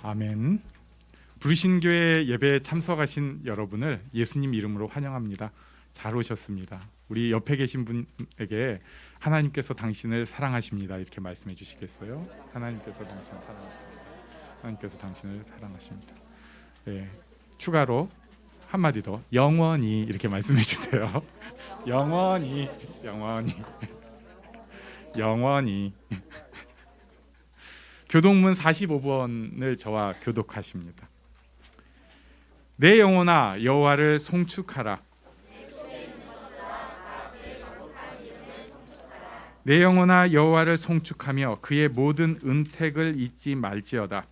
아멘. 부르신 교회 예배에 참석하신 여러분을 예수님 이름으로 환영합니다. 잘 오셨습니다. 우리 옆에 계신 분에게 하나님께서 당신을 사랑하십니다. 이렇게 말씀해 주시겠어요? 하나님께서 당신을 사랑하십니다. 하나님께서 당신을 사랑하십니다. 네, 추가로 한마디 더, 영원히 이렇게 말씀해 주세요. 영원히, 영원히, 영원히. 교동문 45번을 저와 교독하십니다. 내 영혼아 여호와를 송축하라. 내 영혼아 여호와를 송축하며 그의 모든 은택을 잊지 말지어다.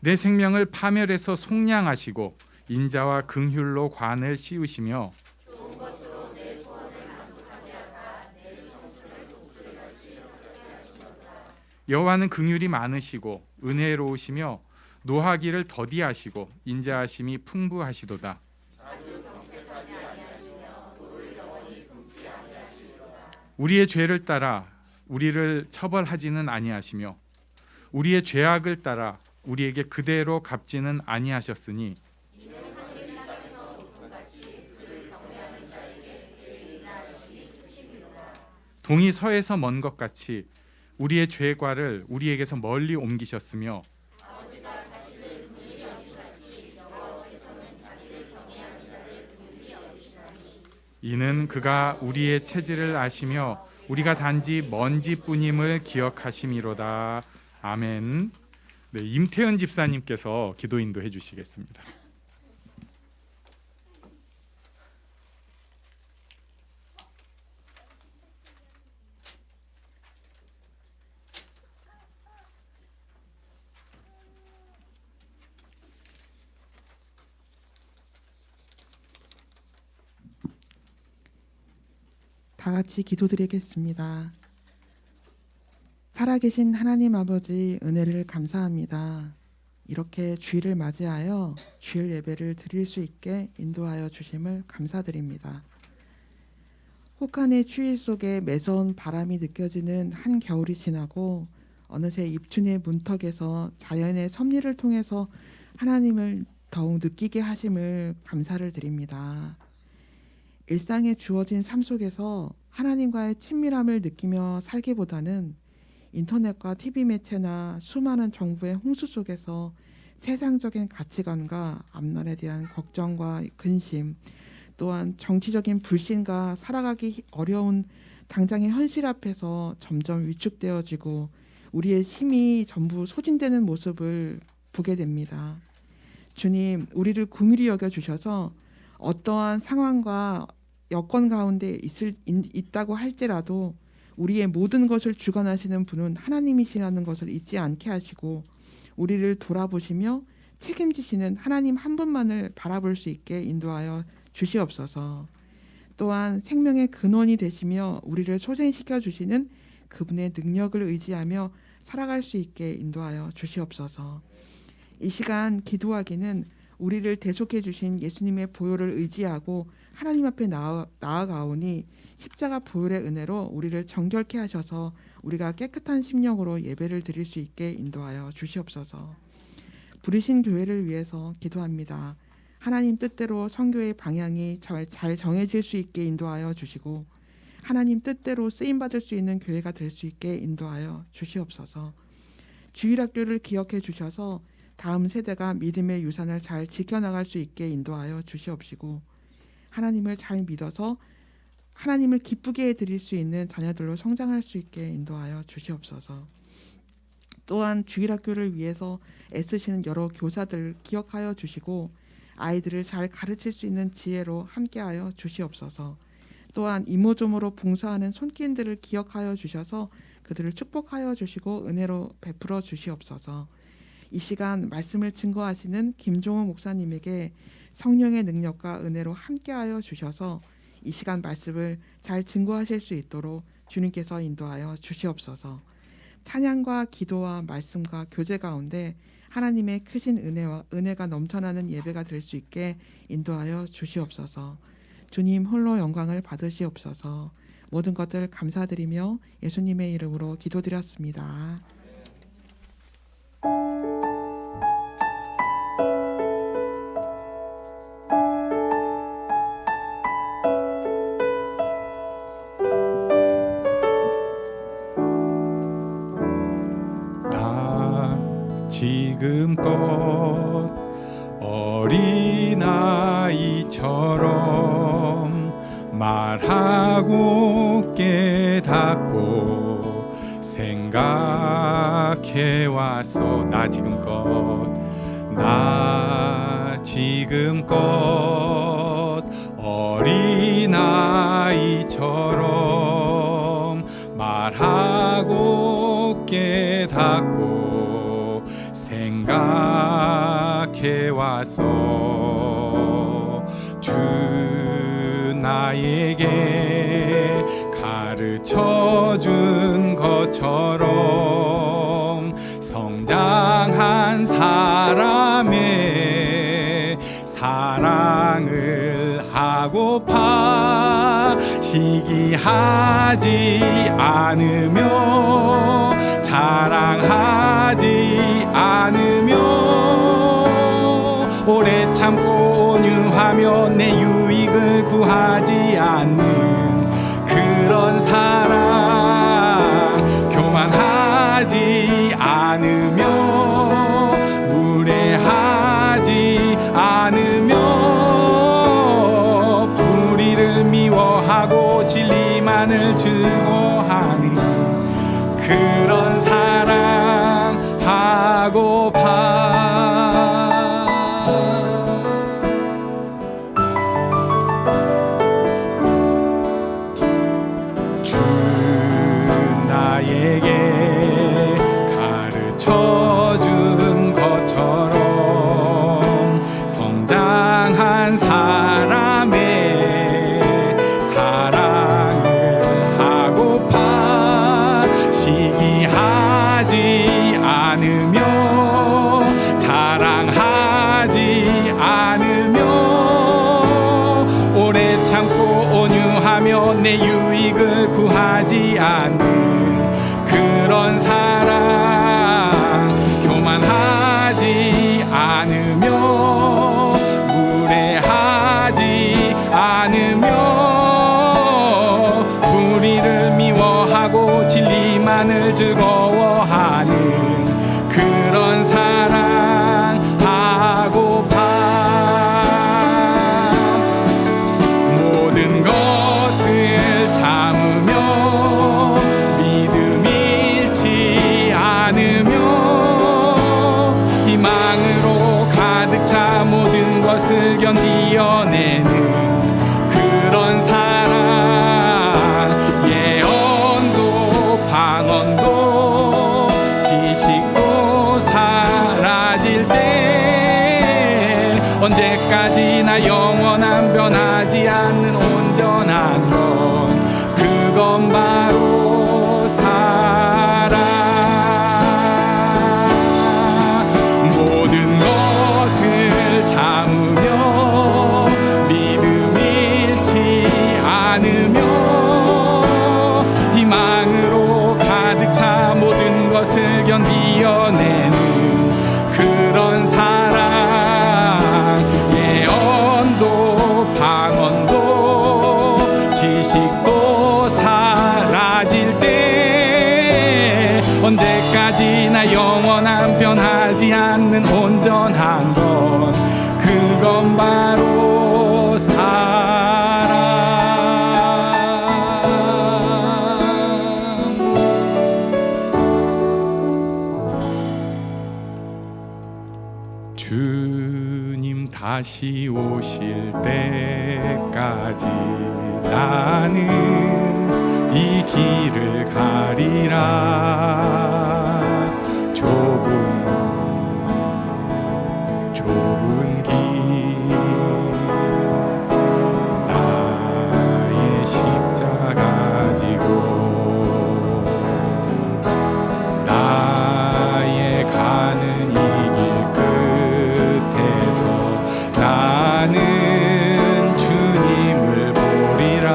내 생명을 파멸해서 속량하시고 인자와 긍휼로 관을 씌우시며 여호와는 긍휼이 많으시고 은혜로우시며 노하기를 더디하시고 인자하심이 풍부하시도다. 우리의 죄를 따라 우리를 처벌하지는 아니하시며 우리의 죄악을 따라 우리에게 그대로 갚지는 아니하셨으니 동이 서에서 먼 것 같이 우리의 죄과를 우리에게서 멀리 옮기셨으며 이는 그가 우리의 체질을 아시며 우리가 단지 먼지뿐임을 기억하심이로다. 아멘. 네, 임태은 집사님께서 기도 인도해 주시겠습니다. 다 같이 기도드리겠습니다. 살아계신 하나님 아버지 은혜를 감사합니다. 이렇게 주일을 맞이하여 주일 예배를 드릴 수 있게 인도하여 주심을 감사드립니다. 혹한의 추위 속에 매서운 바람이 느껴지는 한겨울이 지나고 어느새 입춘의 문턱에서 자연의 섭리를 통해서 하나님을 더욱 느끼게 하심을 감사를 드립니다. 일상에 주어진 삶 속에서 하나님과의 친밀함을 느끼며 살기보다는 인터넷과 TV 매체나 수많은 정보의 홍수 속에서 세상적인 가치관과 앞날에 대한 걱정과 근심, 또한 정치적인 불신과 살아가기 어려운 당장의 현실 앞에서 점점 위축되어지고 우리의 힘이 전부 소진되는 모습을 보게 됩니다. 주님, 우리를 긍휼히 여겨주셔서 어떠한 상황과 여건 가운데 있다고 할지라도 우리의 모든 것을 주관하시는 분은 하나님이시라는 것을 잊지 않게 하시고 우리를 돌아보시며 책임지시는 하나님 한 분만을 바라볼 수 있게 인도하여 주시옵소서. 또한 생명의 근원이 되시며 우리를 소생시켜 주시는 그분의 능력을 의지하며 살아갈 수 있게 인도하여 주시옵소서. 이 시간 기도하기는 우리를 대속해 주신 예수님의 보혈을 의지하고 하나님 앞에 나아가오니 십자가 보혈의 은혜로 우리를 정결케 하셔서 우리가 깨끗한 심령으로 예배를 드릴 수 있게 인도하여 주시옵소서. 부르신 교회를 위해서 기도합니다. 하나님 뜻대로 선교의 방향이 잘 정해질 수 있게 인도하여 주시고 하나님 뜻대로 쓰임받을 수 있는 교회가 될 수 있게 인도하여 주시옵소서. 주일학교를 기억해 주셔서 다음 세대가 믿음의 유산을 잘 지켜나갈 수 있게 인도하여 주시옵시고 하나님을 잘 믿어서 하나님을 기쁘게 해드릴 수 있는 자녀들로 성장할 수 있게 인도하여 주시옵소서. 또한 주일학교를 위해서 애쓰시는 여러 교사들 기억하여 주시고 아이들을 잘 가르칠 수 있는 지혜로 함께하여 주시옵소서. 또한 이모저모로 봉사하는 손길들을 기억하여 주셔서 그들을 축복하여 주시고 은혜로 베풀어 주시옵소서. 이 시간 말씀을 증거하시는 김종호 목사님에게 성령의 능력과 은혜로 함께하여 주셔서 이 시간 말씀을 잘 증거하실 수 있도록 주님께서 인도하여 주시옵소서. 찬양과 기도와 말씀과 교제 가운데 하나님의 크신 은혜가 넘쳐나는 예배가 될 수 있게 인도하여 주시옵소서. 주님 홀로 영광을 받으시옵소서. 모든 것들 감사드리며 예수님의 이름으로 기도드렸습니다. 나 지금껏 어린아이처럼 말하고 깨닫고 생각해왔어. 나 지금껏 어린아이처럼 말하고 깨닫고 생각해왔어. 주 나에게 가르쳐준 것처럼 성장한 사람의 사랑을 하고파 시기하지 않으며 자랑하지 않으며 오래 참고 온유하며 내 유익을 구하지 않는 그런 사랑 교만하지 않으며 무례하지 않으며 불의를 미워하고 진리만을 즐거워하는 그런 사랑 하고파. 주 나에게 가르쳐준 것처럼 성장한 사람의 사랑을 하고파 시기하지 않으며 자랑하지 않으며 오래 참고 온유하며 내 유익을 구하지 않는 그런 사랑 교만하지 않으며 무례하지 않으며 불의를 미워하고 진리만을 즐거워하는 그런 사랑 하고파. 모든 것을 참으며 믿음 잃지 않으며 희망으로 가득 차 모든 것을 견디어내는 그런 사랑 예언도 방언도 지식도 사라질 때 언제까지나 영원한 변하지 않는 온전한 것 그건 바로 사랑. 모든 것을 참으며 믿음 잃지 않으며 희망으로 가득 차 모든 것을 견디어내는 그런 사랑 예언도 방언도 지식도 사라질 때 언제까지나 영원한 변하지 않는 온전한 것 그건 바로 사랑. 주님 다시 오실 때까지 나는 이 길을 가리라. 좁은 길 나의 십자가 지고 나의 가는 이 길 끝에서 나는 주님을 보리라.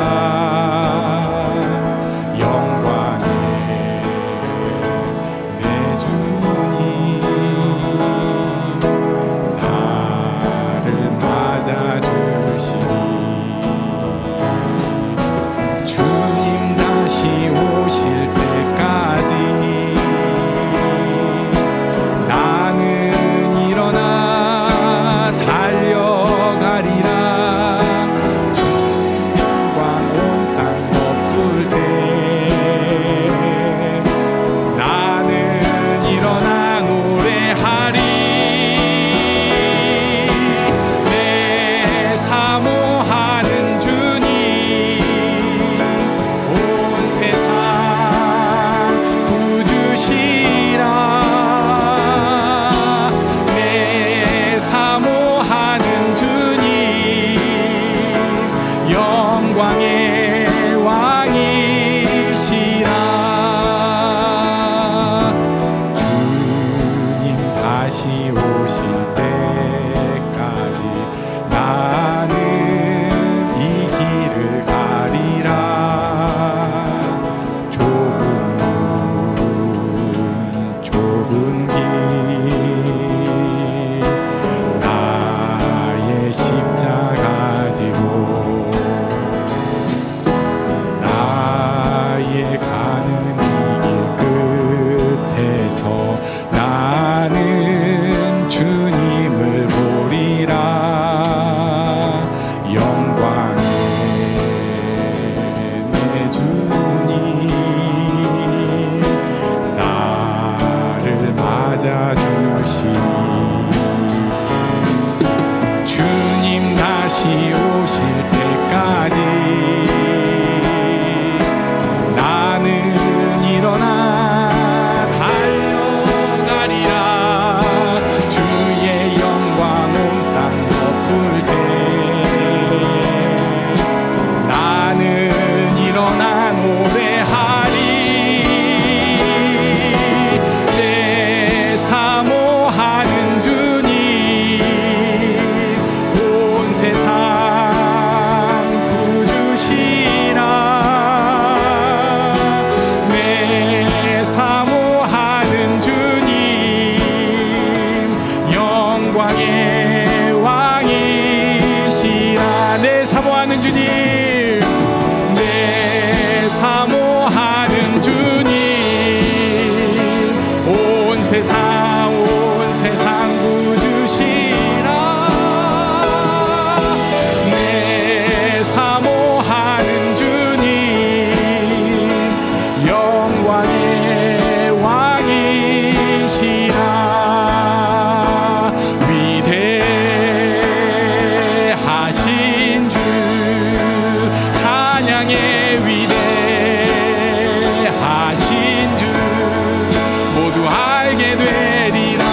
모두 알게 되리라.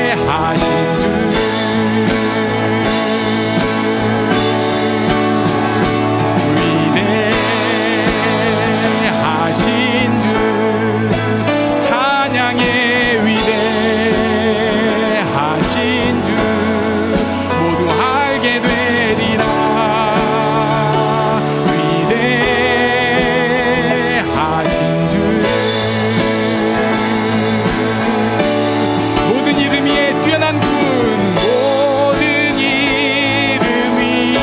위대하신 주, 위대하신 주, 찬양의 위대하신 주, 모두 알게 되리라. 위대하신 주, 모든 이름 위에 뛰어난 분, 모든 이름 위에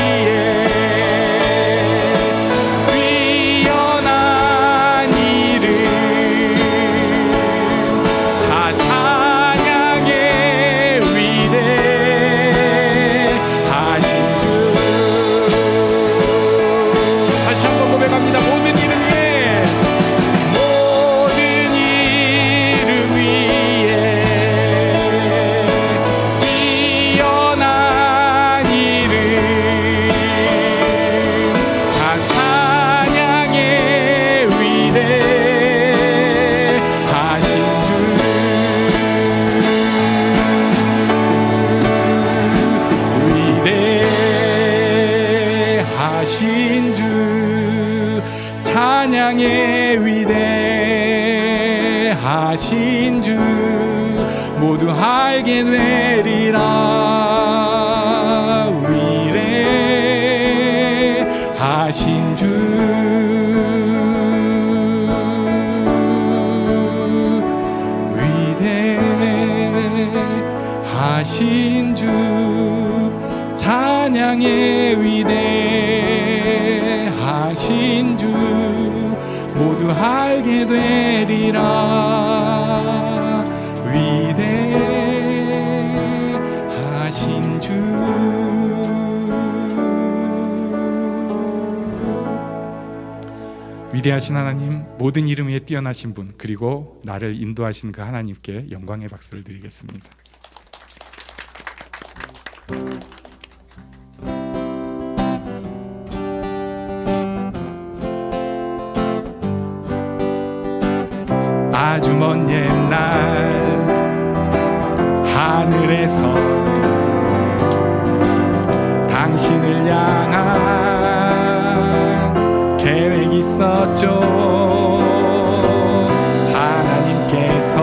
뛰어난 이름, 다 찬양의 위대하신 주. 다시 한번 고백합니다. 모든 이름 위에, 모든 이름 위에 뛰어난 이름, 다 찬양의 위대하신 주. 위대하신 주, 찬양의 위대하신 주, 모두 알게 되리라. 위대하신 주, 위대하신 주, 찬양의 위대하신 주, 모두 알게 되리라. 위대하신 주. 위대하신 하나님, 모든 이름 위에 뛰어나신 분, 그리고 나를 인도하신 그 하나님께 영광의 박수를 드리겠습니다. 아주 먼 옛날 하늘에서 당신을 향한 계획이 있었죠. 하나님께서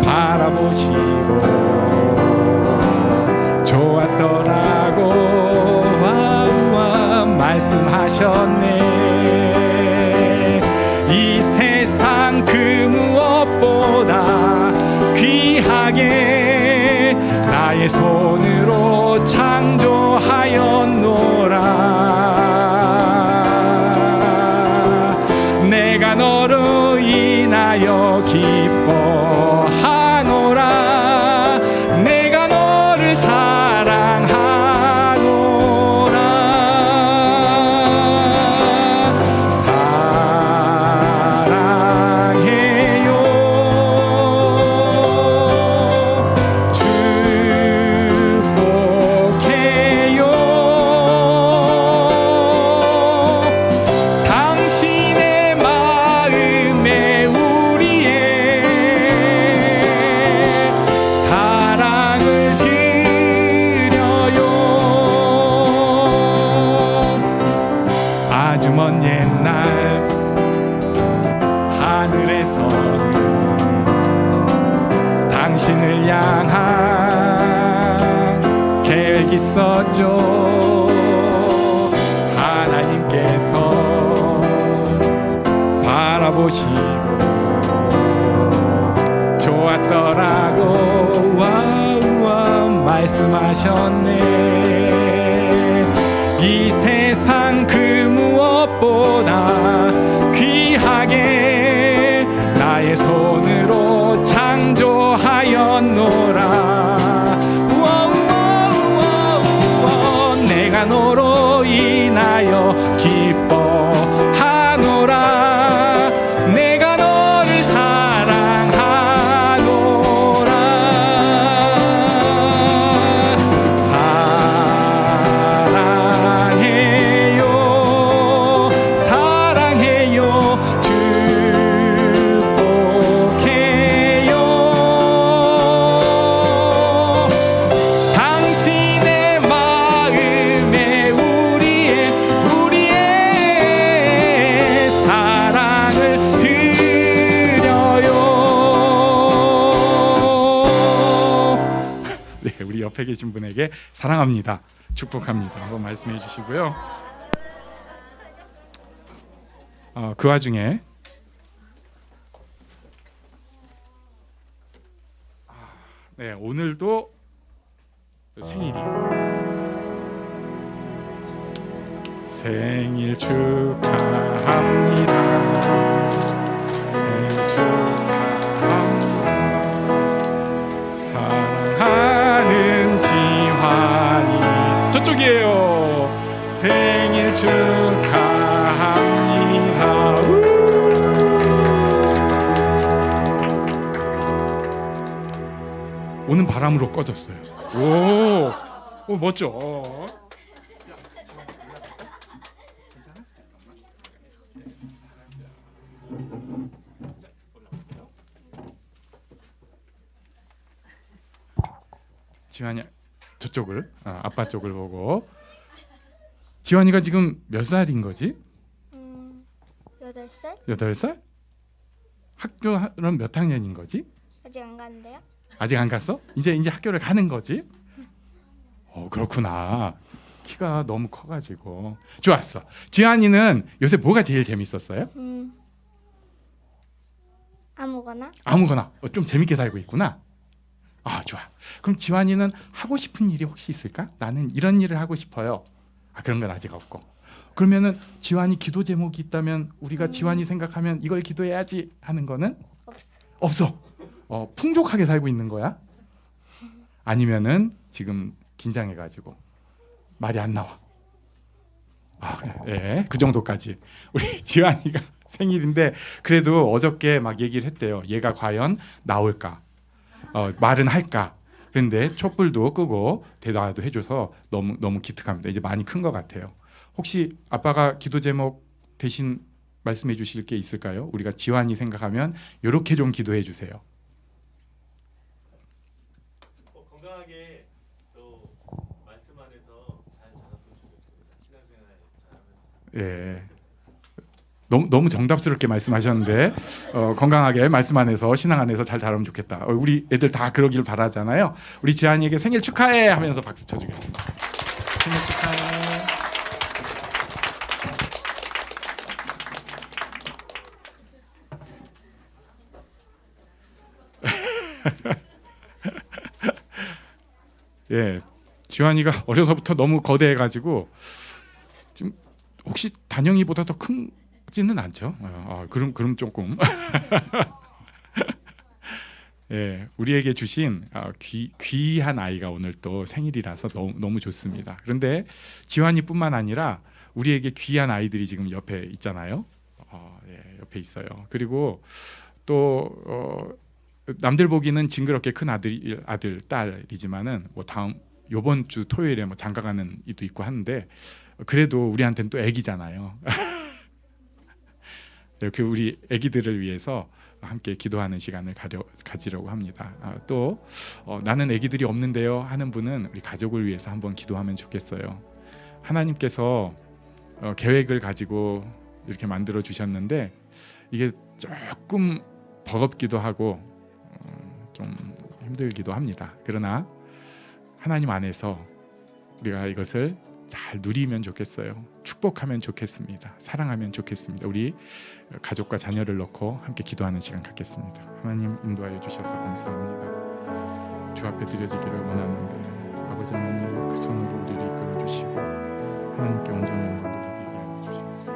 바라보시고 좋았더라고 말씀하셨네. 이 세상 그 무엇보다 귀하게 나의 손으로 창조하였노라. 내가 너로 인하여 기뻐하노라. 내가 너를 먼 옛날 하늘에서 당신을 향한 계획 있었죠. 하나님께서 바라보시고 좋았더라고 말씀하셨네. 이 세상 그 무엇보다 귀하게 나의 손으로 창조하였노라. 내가 너로 인하여 기뻐하노라. 내가 너를 사랑하노라. 사랑해요 옆에 계신 분에게 사랑합니다, 축복합니다 한번 말씀해 주시고요. 그 와중에 네, 오늘도 생일이에요. 생일 축하합니다. 생일 축하합니다. 사랑하는 지환이 저쪽이에요. 생일 축하합니다. 오는 바람으로 꺼졌어요. 오 멋져. 지환이 저쪽을 아빠 쪽을 보고. 지환이가 지금 몇 살인 거지? 8살? 8살? 학교는 몇 학년인 거지? 아직 안 갔는데요? 아직 안 갔어? 이제 학교를 가는 거지? 그렇구나. 키가 너무 커가지고. 좋았어. 지환이는 요새 뭐가 제일 재밌었어요? 아무거나? 아무거나. 좀 재밌게 살고 있구나. 좋아. 그럼 지환이는 하고 싶은 일이 혹시 있을까? 나는 이런 일을 하고 싶어요. 그런 건 아직 없고. 그러면은 지환이 기도 제목이 있다면 우리가 지환이 생각하면 이걸 기도해야지 하는 거는 없어. 풍족하게 살고 있는 거야? 아니면은 지금 긴장해가지고 말이 안 나와. 예, 그 정도까지. 우리 지환이가 생일인데 그래도 어저께 막 얘기를 했대요. 얘가 과연 나올까? 말은 할까? 그런데 촛불도 끄고 대화도 해줘서 너무 기특합니다. 이제 많이 큰 것 같아요. 혹시 아빠가 기도 제목 대신 말씀해 주실 게 있을까요? 우리가 지환이 생각하면 이렇게 좀 기도해 주세요. 건강하게 또 말씀 안에서 잘 자랐으면 좋겠습니다. 신앙생활 잘하면서. 예. 너무 정답스럽게 말씀하셨는데 건강하게 말씀 안에서 신앙 안에서 잘 자라면 좋겠다. 우리 애들 다 그러길 바라잖아요. 우리 지한이에게 생일 축하해 하면서 박수 쳐주겠습니다. 생일 축하해. 예, 지환이가 어려서부터 너무 거대해가지고 좀 혹시 단영이보다 더 크지는 않죠? 그럼 조금. 예, 우리에게 주신 귀한 아이가 오늘 또 생일이라서 너무 좋습니다. 그런데 지환이뿐만 아니라 우리에게 귀한 아이들이 지금 옆에 있잖아요. 예, 옆에 있어요. 그리고 또 남들 보기는 징그럽게 큰 아들 딸이지만은 뭐 다음 요번 주 토요일에 뭐 장가가는 이도 있고 하는데 그래도 우리한테는 또 애기잖아요. 이렇게 우리 애기들을 위해서 함께 기도하는 시간을 가지려고 합니다. 또 나는 애기들이 없는데요 하는 분은 우리 가족을 위해서 한번 기도하면 좋겠어요. 하나님께서 계획을 가지고 이렇게 만들어 주셨는데 이게 조금 버겁기도 하고 좀 힘들기도 합니다. 그러나 하나님 안에서 우리가 이것을 잘 누리면 좋겠어요. 축복하면 좋겠습니다. 사랑하면 좋겠습니다. 우리 가족과 자녀를 놓고 함께 기도하는 시간 갖겠습니다. 하나님 인도하여 주셔서 감사합니다. 주 앞에 드려지기를 원하는데 아버지 하나님 그 손으로 우리를 이끌어 주시고 하나님께 온전히 영광 돌리게 하여 주시옵소서.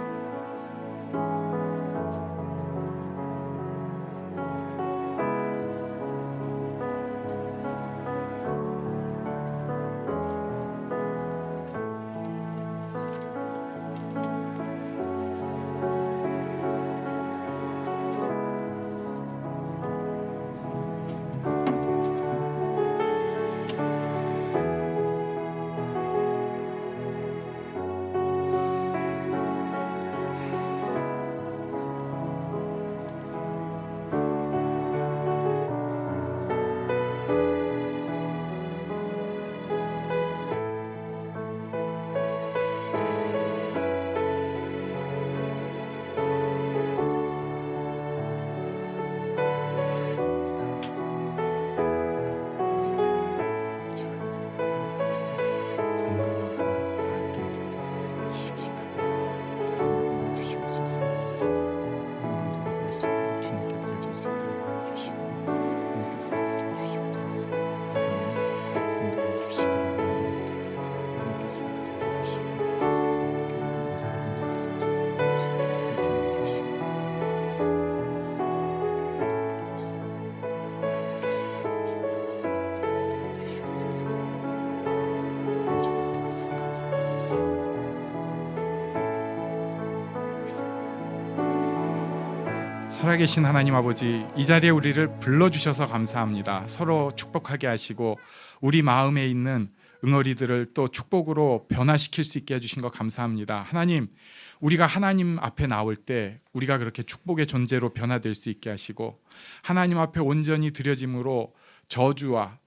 살아계신 하나님 아버지, 이 자리에 우리를 불러주셔서 감사합니다. 서로 축복하게 하시고 우리 마음에 있는 응어리들을 또 축복으로 변화시킬 수 있게 해주신 것 감사합니다. 하나님, 우리가 하나님 앞에 나올 때 우리가 그렇게 축복의 존재로 변화될 수 있게 하시고, 하나님 앞에 온전히 드려짐으로 저주와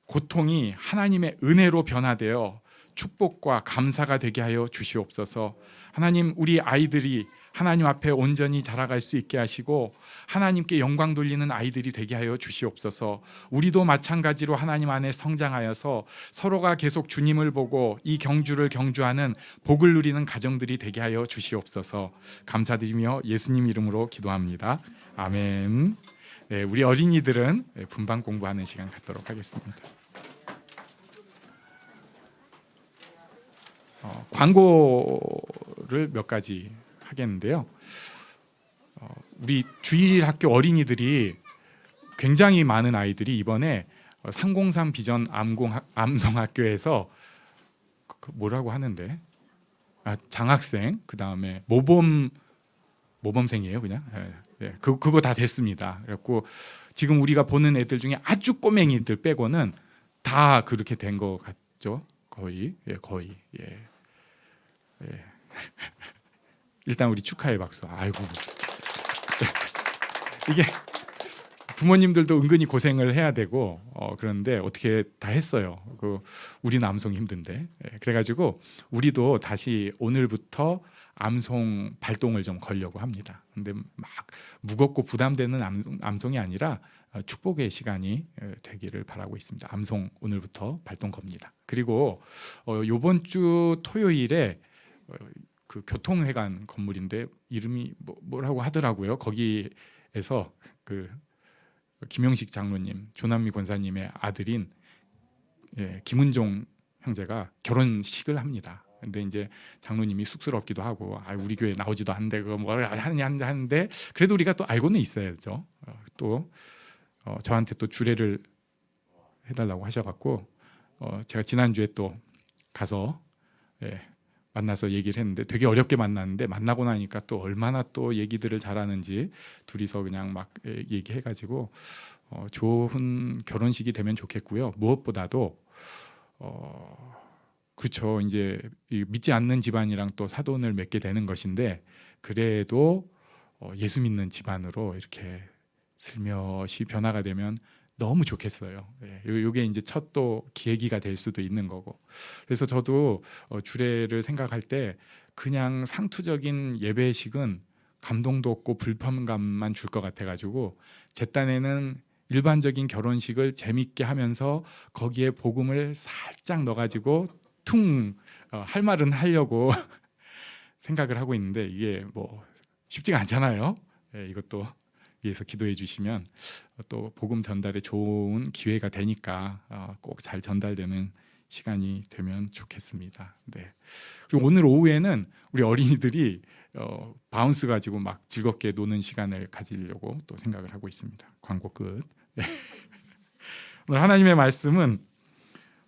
고통이 하나님의 은혜로 변화되어 축복과 감사가 되게 하여 주시옵소서. 하나님, 우리 아이들이 하나님 앞에 온전히 자라갈 수 있게 하시고 하나님께 영광 돌리는 아이들이 되게 하여 주시옵소서. 우리도 마찬가지로 하나님 안에 성장하여서 서로가 계속 주님을 보고 이 경주를 경주하는 복을 누리는 가정들이 되게 하여 주시옵소서. 감사드리며 예수님 이름으로 기도합니다. 아멘. 네, 우리 어린이들은 분반 공부하는 시간 갖도록 하겠습니다. 광고를 몇 가지 하겠는데요. 우리 주일학교 어린이들이 굉장히 많은 아이들이 이번에 303 비전 암성학교에서 뭐라고 하는데, 장학생, 그 다음에 모범생이에요, 그냥. 그거 다 됐습니다. 그래갖고 지금 우리가 보는 애들 중에 아주 꼬맹이들 빼고는 다 그렇게 된 것 같죠, 거의. 일단 우리 축하의 박수. 아이고, 이게 부모님들도 은근히 고생을 해야 되고 그런데 어떻게 다 했어요. 우리는 암송이 힘든데. 그래가지고 우리도 다시 오늘부터 암송 발동을 좀 걸려고 합니다. 근데 막 무겁고 부담되는 암송이 아니라 축복의 시간이 되기를 바라고 있습니다. 암송 오늘부터 발동 겁니다. 그리고 이번 주 토요일에 그 교통회관 건물인데 이름이 뭐라고 하더라고요. 거기에서 그 김용식 장로님, 조남미 권사님의 아들인 김은종 형제가 결혼식을 합니다. 근데 이제 장로님이 쑥스럽기도 하고, 우리 교회 나오지도 않는데 그거 뭘 하는데, 그래도 우리가 또 알고는 있어야죠. 또 저한테 또 주례를 해달라고 하셔갖고 제가 지난주에 또 가서 만나서 얘기를 했는데 되게 어렵게 만났는데, 만나고 나니까 또 얼마나 또 얘기들을 잘하는지 둘이서 그냥 막 얘기해가지고 좋은 결혼식이 되면 좋겠고요. 무엇보다도 그렇죠. 이제 믿지 않는 집안이랑 또 사돈을 맺게 되는 것인데, 그래도 예수 믿는 집안으로 이렇게 슬며시 변화가 되면 너무 좋겠어요. 이게 이제 첫 또 기획이가 될 수도 있는 거고. 그래서 저도 주례를 생각할 때 그냥 상투적인 예배식은 감동도 없고 불편감만 줄 것 같아가지고 제 딴에는 일반적인 결혼식을 재밌게 하면서 거기에 복음을 살짝 넣어가지고 할 말은 하려고 생각을 하고 있는데, 이게 뭐 쉽지가 않잖아요. 이것도 위해서 기도해 주시면 또 복음 전달에 좋은 기회가 되니까 꼭 잘 전달되는 시간이 되면 좋겠습니다. 네. 그리고 오늘 오후에는 우리 어린이들이 바운스 가지고 막 즐겁게 노는 시간을 가지려고 또 생각을 하고 있습니다. 광고 끝. 네. 오늘 하나님의 말씀은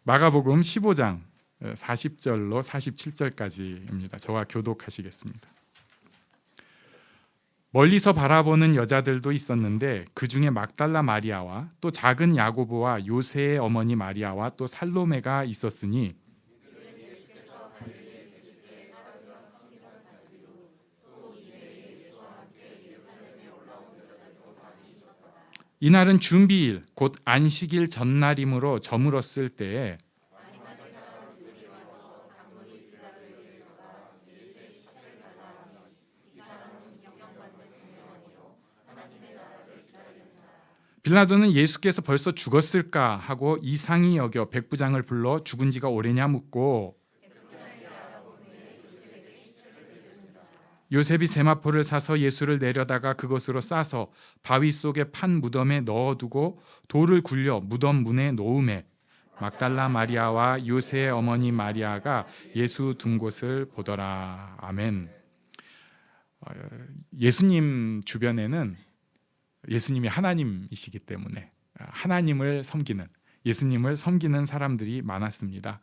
마가복음 15장 40절로 47절까지입니다. 저와 교독하시겠습니다. 멀리서 바라보는 여자들도 있었는데 그 중에 막달라 마리아와 또 작은 야고보와 요새의 어머니 마리아와 또 살로메가 있었으니, 이날은 준비일 곧 안식일 전날이므로 저물었을 때에 빌라도는 예수께서 벌써 죽었을까 하고 이상히 여겨 백부장을 불러 죽은 지가 오래냐 묻고, 요셉이 세마포를 사서 예수를 내려다가 그것으로 싸서 바위 속에 판 무덤에 넣어두고 돌을 굴려 무덤 문에 놓음에 막달라 마리아와 요새의 어머니 마리아가 예수 둔 곳을 보더라. 아멘. 예수님 주변에는 예수님이 하나님이시기 때문에 하나님을 섬기는, 예수님을 섬기는 사람들이 많았습니다.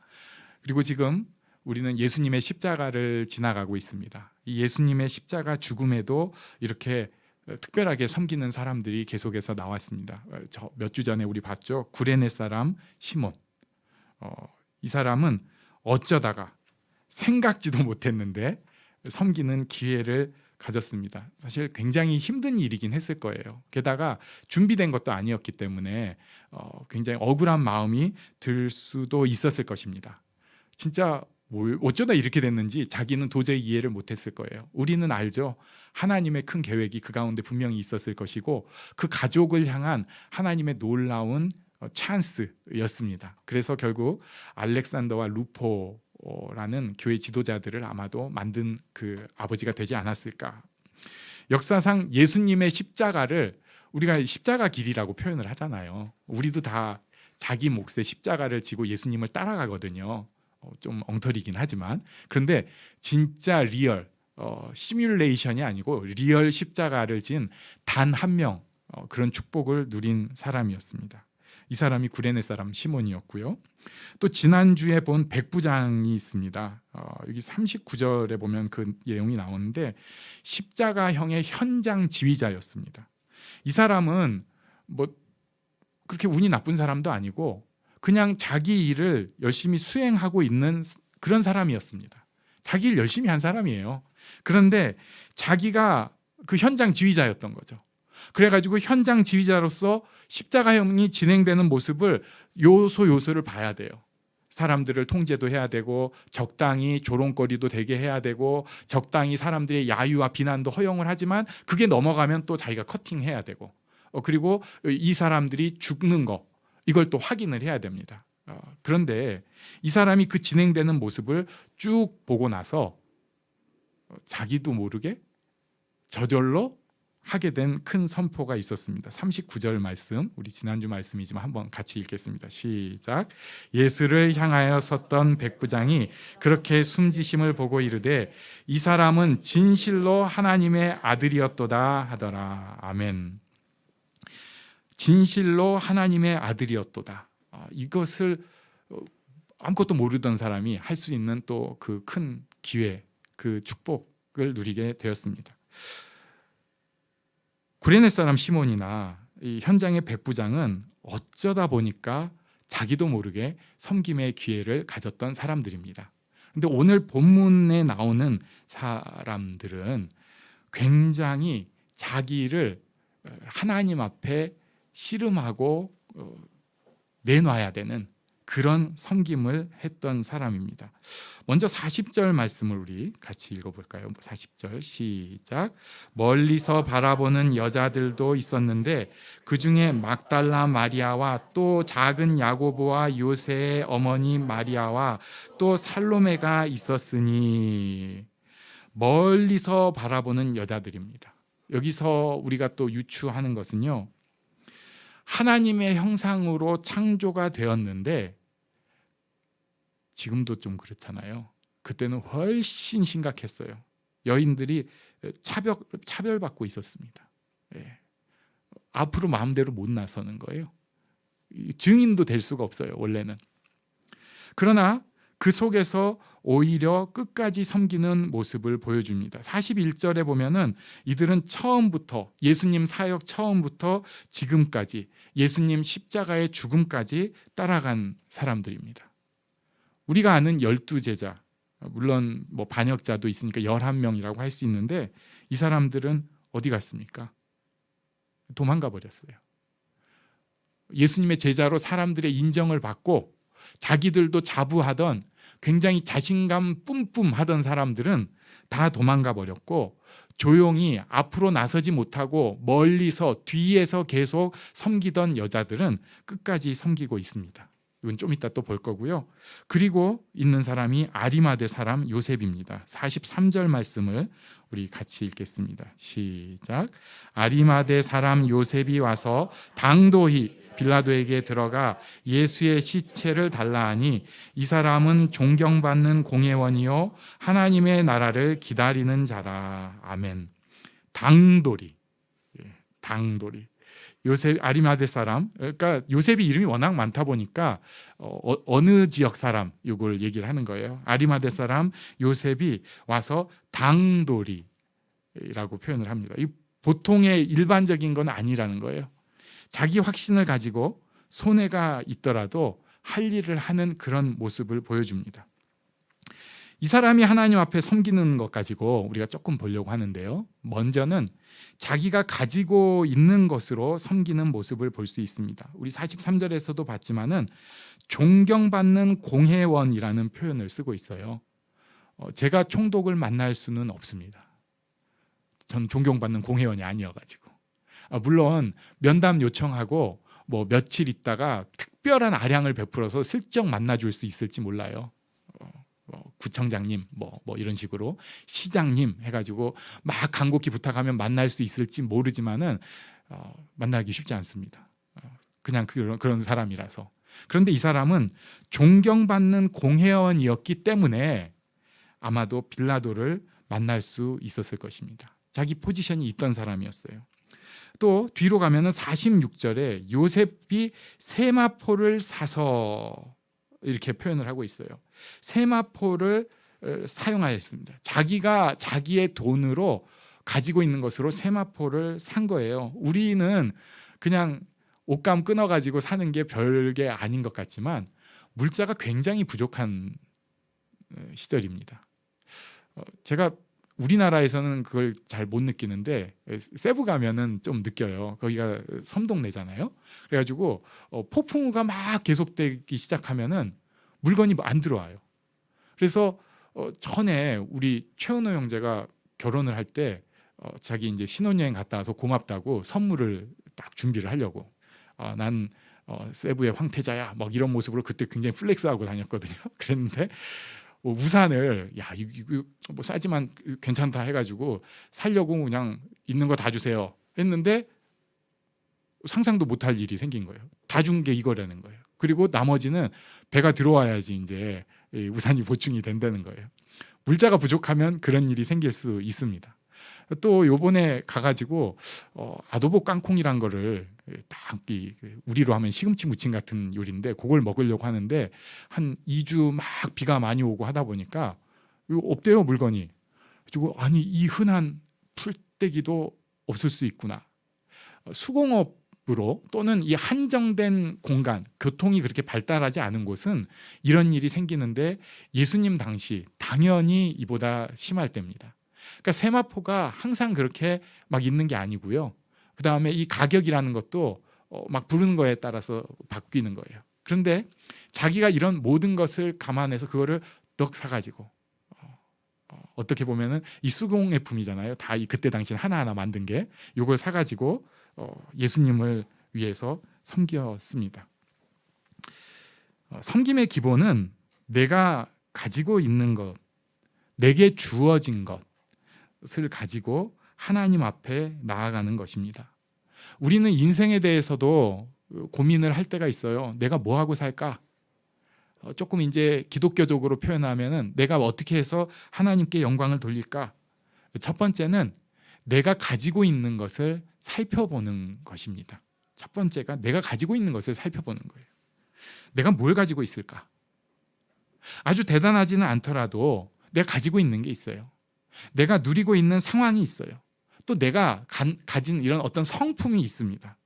그리고 지금 우리는 예수님의 십자가를 지나가고 있습니다. 이 예수님의 십자가 죽음에도 이렇게 특별하게 섬기는 사람들이 계속해서 나왔습니다. 몇 주 전에 우리 봤죠. 구레네 사람 시몬. 이 사람은 어쩌다가 생각지도 못했는데 섬기는 기회를 가졌습니다. 사실 굉장히 힘든 일이긴 했을 거예요. 게다가 준비된 것도 아니었기 때문에 굉장히 억울한 마음이 들 수도 있었을 것입니다. 진짜 어쩌다 이렇게 됐는지 자기는 도저히 이해를 못했을 거예요. 우리는 알죠. 하나님의 큰 계획이 그 가운데 분명히 있었을 것이고 그 가족을 향한 하나님의 놀라운 찬스였습니다. 그래서 결국 알렉산더와 루포라는 교회 지도자들을 아마도 만든 그 아버지가 되지 않았을까. 역사상 예수님의 십자가를 우리가 십자가 길이라고 표현을 하잖아요. 우리도 다 자기 몫의 십자가를 지고 예수님을 따라가거든요. 좀 엉터리긴 하지만, 그런데 진짜 리얼 시뮬레이션이 아니고 리얼 십자가를 진 단 한 명, 그런 축복을 누린 사람이었습니다. 이 사람이 구레네 사람 시몬이었고요. 또 지난주에 본 백부장이 있습니다. 여기 39절에 보면 그 내용이 나오는데 십자가형의 현장 지휘자였습니다. 이 사람은 뭐 그렇게 운이 나쁜 사람도 아니고 그냥 자기 일을 열심히 수행하고 있는 그런 사람이었습니다. 자기 일 열심히 한 사람이에요. 그런데 자기가 그 현장 지휘자였던 거죠. 그래가지고 현장 지휘자로서 십자가형이 진행되는 모습을 요소를 봐야 돼요. 사람들을 통제도 해야 되고 적당히 조롱거리도 되게 해야 되고 적당히 사람들의 야유와 비난도 허용을 하지만 그게 넘어가면 또 자기가 커팅해야 되고 그리고 이 사람들이 죽는 거 이걸 또 확인을 해야 됩니다. 그런데 이 사람이 그 진행되는 모습을 쭉 보고 나서 자기도 모르게 저절로 하게 된 큰 선포가 있었습니다. 39절 말씀, 우리 지난주 말씀이지만 한번 같이 읽겠습니다. 시작. 예수를 향하여 섰던 백부장이 그렇게 숨지심을 보고 이르되 이 사람은 진실로 하나님의 아들이었도다 하더라. 아멘. 진실로 하나님의 아들이었도다. 이것을 아무것도 모르던 사람이 할 수 있는 또 그 큰 기회, 그 축복을 누리게 되었습니다. 구레네 사람 시몬이나 이 현장의 백부장은 어쩌다 보니까 자기도 모르게 섬김의 기회를 가졌던 사람들입니다. 그런데 오늘 본문에 나오는 사람들은 굉장히 자기를 하나님 앞에 씨름하고 내놔야 되는 그런 섬김을 했던 사람입니다. 먼저 40절 말씀을 우리 같이 읽어볼까요? 40절 시작. 멀리서 바라보는 여자들도 있었는데 그 중에 막달라 마리아와 또 작은 야고보와 요새의 어머니 마리아와 또 살로메가 있었으니. 멀리서 바라보는 여자들입니다. 여기서 우리가 또 유추하는 것은요, 하나님의 형상으로 창조가 되었는데 지금도 좀 그렇잖아요. 그때는 훨씬 심각했어요. 여인들이 차별받고 있었습니다. 예. 앞으로 마음대로 못 나서는 거예요. 증인도 될 수가 없어요, 원래는. 그러나 그 속에서 오히려 끝까지 섬기는 모습을 보여줍니다. 41절에 보면은 이들은 처음부터 예수님 사역 처음부터 지금까지 예수님 십자가의 죽음까지 따라간 사람들입니다. 우리가 아는 12제자, 물론 뭐 반역자도 있으니까 11명이라고 할 수 있는데 이 사람들은 어디 갔습니까? 도망가 버렸어요. 예수님의 제자로 사람들의 인정을 받고 자기들도 자부하던 굉장히 자신감 뿜뿜하던 사람들은 다 도망가 버렸고 조용히 앞으로 나서지 못하고 멀리서 뒤에서 계속 섬기던 여자들은 끝까지 섬기고 있습니다. 이건 좀 이따 또 볼 거고요. 그리고 있는 사람이 아리마대 사람 요셉입니다. 43절 말씀을 우리 같이 읽겠습니다. 시작. 아리마대 사람 요셉이 와서 당도히 빌라도에게 들어가 예수의 시체를 달라 하니 이 사람은 존경받는 공회원이요 하나님의 나라를 기다리는 자라. 아멘. 당돌이. 당돌이. 요셉 아리마대 사람, 그러니까 요셉이 이름이 워낙 많다 보니까 어느 지역 사람 이걸 얘기를 하는 거예요. 아리마대 사람 요셉이 와서 당돌이라고 표현을 합니다. 이 보통의 일반적인 건 아니라는 거예요. 자기 확신을 가지고 손해가 있더라도 할 일을 하는 그런 모습을 보여줍니다. 이 사람이 하나님 앞에 섬기는 것 가지고 우리가 조금 보려고 하는데요. 먼저는 자기가 가지고 있는 것으로 섬기는 모습을 볼 수 있습니다. 우리 43절에서도 봤지만은 존경받는 공회원이라는 표현을 쓰고 있어요. 제가 총독을 만날 수는 없습니다. 전 존경받는 공회원이 아니어가지고. 물론 면담 요청하고 뭐 며칠 있다가 특별한 아량을 베풀어서 슬쩍 만나줄 수 있을지 몰라요. 구청장님 뭐 이런 식으로 시장님 해가지고 막 간곡히 부탁하면 만날 수 있을지 모르지만은 만나기 쉽지 않습니다. 그냥 그런 사람이라서. 그런데 이 사람은 존경받는 공회원이었기 때문에 아마도 빌라도를 만날 수 있었을 것입니다. 자기 포지션이 있던 사람이었어요. 또 뒤로 가면은 46절에 요셉이 세마포를 사서 이렇게 표현을 하고 있어요. 세마포를 사용하였습니다. 자기가 자기의 돈으로 가지고 있는 것으로 세마포를 산 거예요. 우리는 그냥 옷감 끊어가지고 사는 게 별게 아닌 것 같지만 물자가 굉장히 부족한 시절입니다. 제가 우리나라에서는 그걸 잘 못 느끼는데 세부 가면은 좀 느껴요. 거기가 섬동네잖아요. 그래가지고 폭풍우가 막 계속되기 시작하면은 물건이 안 들어와요. 그래서 전에 우리 최은호 형제가 결혼을 할 때 자기 이제 신혼여행 갔다 와서 고맙다고 선물을 딱 준비를 하려고 난 세부의 황태자야 막 이런 모습으로 그때 굉장히 플렉스하고 다녔거든요. 그랬는데 우산을 이거 뭐 싸지만 괜찮다 해가지고 살려고 그냥 있는 거 다 주세요 했는데 상상도 못할 일이 생긴 거예요. 다 준 게 이거라는 거예요. 그리고 나머지는 배가 들어와야지 이제 우산이 보충이 된다는 거예요. 물자가 부족하면 그런 일이 생길 수 있습니다. 또 요번에 가가지고 아도보 깡콩이란 거를 딱 우리로 하면 시금치 무침 같은 요리인데 그걸 먹으려고 하는데 한 2주 막 비가 많이 오고 하다 보니까 없대요 물건이. 그리고 아니 이 흔한 풀떼기도 없을 수 있구나. 수공업으로 또는 이 한정된 공간, 교통이 그렇게 발달하지 않은 곳은 이런 일이 생기는데 예수님 당시 당연히 이보다 심할 때입니다. 그러니까 세마포가 항상 그렇게 막 있는 게 아니고요. 그 다음에 이 가격이라는 것도 막 부르는 거에 따라서 바뀌는 거예요. 그런데 자기가 이런 모든 것을 감안해서 그거를 넉 사가지고 어떻게 보면은 이 수공예품이잖아요. 다 이 그때 당시 하나하나 만든 게 이걸 사가지고 예수님을 위해서 섬겼습니다. 섬김의 기본은 내가 가지고 있는 것, 내게 주어진 것을 가지고 하나님 앞에 나아가는 것입니다. 우리는 인생에 대해서도 고민을 할 때가 있어요. 내가 뭐 하고 살까? 조금 이제 기독교적으로 표현하면은 내가 어떻게 해서 하나님께 영광을 돌릴까? 첫 번째는 내가 가지고 있는 것을 살펴보는 것입니다. 첫 번째가 내가 가지고 있는 것을 살펴보는 거예요. 내가 뭘 가지고 있을까? 아주 대단하지는 않더라도 내가 가지고 있는 게 있어요. 내가 누리고 있는 상황이 있어요. 또 내가 가진 이런 어떤 성품이 있습니다.